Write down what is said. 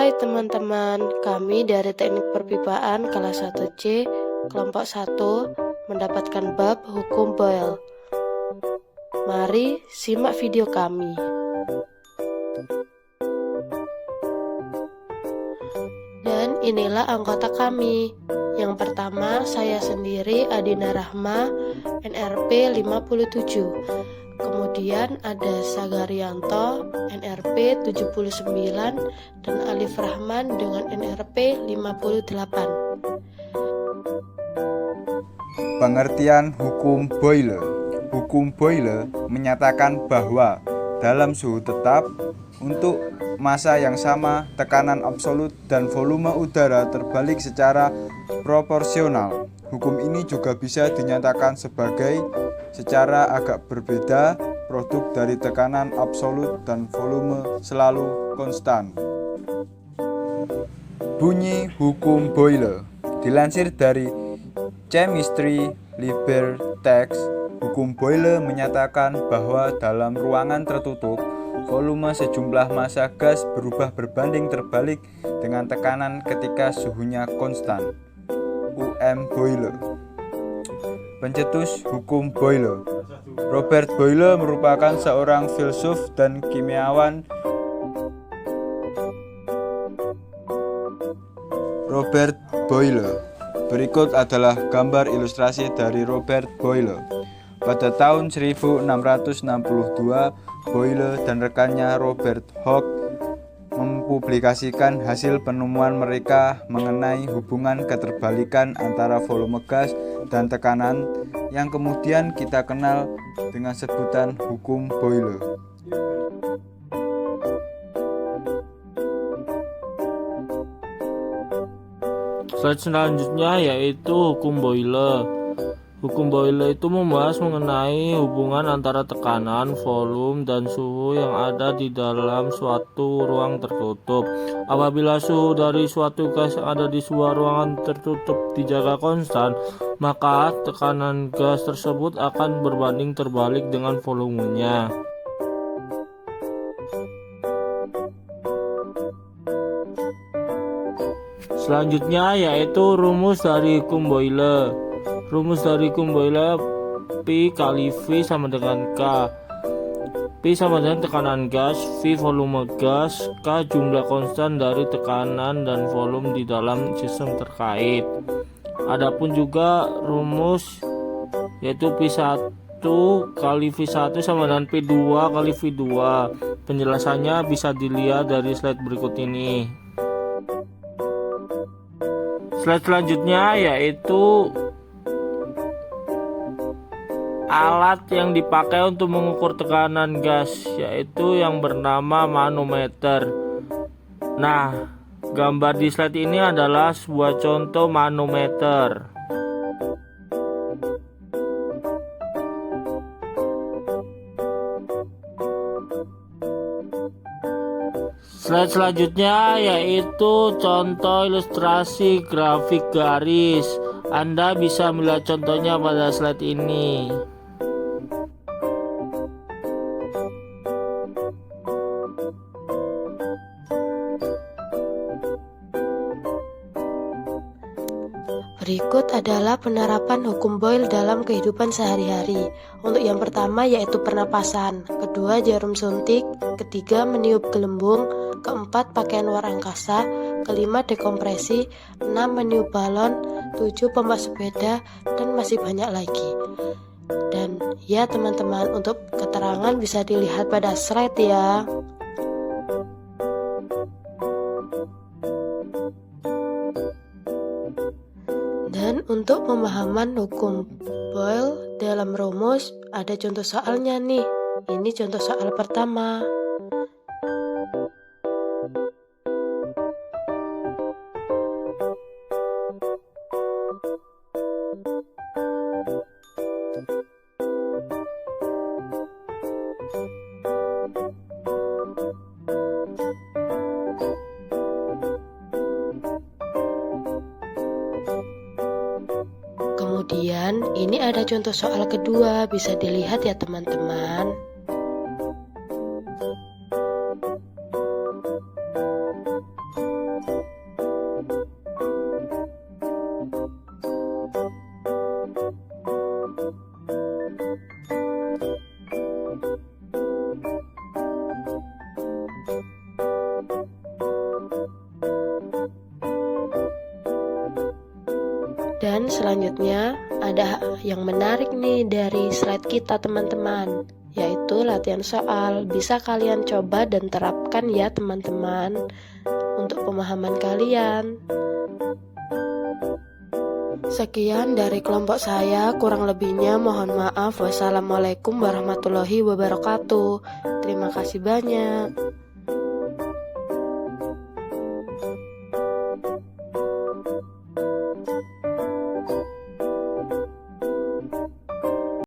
Hai teman-teman, kami dari Teknik Perpipaan kelas 1C kelompok 1 mendapatkan bab hukum Boyle. Mari simak video kami. Dan inilah anggota kami. Yang pertama, saya sendiri Adina Rahma, NRP 57. Kemudian ada Sagarianto, NRP 79, dan Alif Rahman dengan NRP 58. Pengertian hukum Boyle. Hukum Boyle menyatakan bahwa dalam suhu tetap untuk massa yang sama, tekanan absolut dan volume udara terbalik secara proporsional. Hukum ini juga bisa dinyatakan sebagai secara agak berbeda produk dari tekanan absolut dan volume selalu konstan. Bunyi hukum Boyle dilansir dari Chemistry Liber Text. Hukum Boyle menyatakan bahwa dalam ruangan tertutup, volume sejumlah massa gas berubah berbanding terbalik dengan tekanan ketika suhunya konstan. UM Boyle. Pencetus hukum Boyle. Robert Boyle merupakan seorang filsuf dan kimiawan. Robert Boyle. Berikut adalah gambar ilustrasi dari Robert Boyle. Pada tahun 1662, Boyle dan rekannya Robert Hooke mempublikasikan hasil penemuan mereka mengenai hubungan keterbalikan antara volume gas dan tekanan yang kemudian kita kenal dengan sebutan hukum Boyle. Slide selanjutnya yaitu hukum Boyle. Hukum Boyle itu membahas mengenai hubungan antara tekanan, volume, dan suhu yang ada di dalam suatu ruang tertutup. Apabila suhu dari suatu gas yang ada di sebuah ruangan tertutup dijaga konstan, maka tekanan gas tersebut akan berbanding terbalik dengan volumenya. Selanjutnya yaitu rumus dari hukum Boyle. Rumus dari hukum Boyle, P kali V sama dengan K. P sama dengan tekanan gas, V volume gas, K jumlah konstan dari tekanan dan volume di dalam sistem terkait. Adapun juga rumus yaitu P1 kali V1 sama dengan P2 kali V2. Penjelasannya bisa dilihat dari slide berikut ini. Slide selanjutnya yaitu alat yang dipakai untuk mengukur tekanan gas, yaitu yang bernama manometer. Nah, gambar di slide ini adalah sebuah contoh manometer. Slide selanjutnya yaitu contoh ilustrasi grafik garis. Anda bisa melihat contohnya pada slide ini. Berikut adalah penerapan hukum Boyle dalam kehidupan sehari-hari. Untuk yang pertama yaitu pernapasan, kedua jarum suntik, ketiga meniup gelembung, keempat pakaian luar angkasa, kelima dekompresi, 6 meniup balon, 7 pompa sepeda, dan masih banyak lagi. Dan ya teman-teman, untuk keterangan bisa dilihat pada slide ya. Dan untuk pemahaman hukum Boyle dalam rumus, ada contoh soalnya nih. Ini contoh soal pertama. Kemudian ini ada contoh soal kedua, bisa dilihat ya teman-teman. Dan selanjutnya ada yang menarik nih dari slide kita teman-teman, yaitu latihan soal. Bisa kalian coba dan terapkan ya teman-teman untuk pemahaman kalian. Sekian dari kelompok saya, kurang lebihnya mohon maaf. Wassalamualaikum warahmatullahi wabarakatuh. Terima kasih banyak.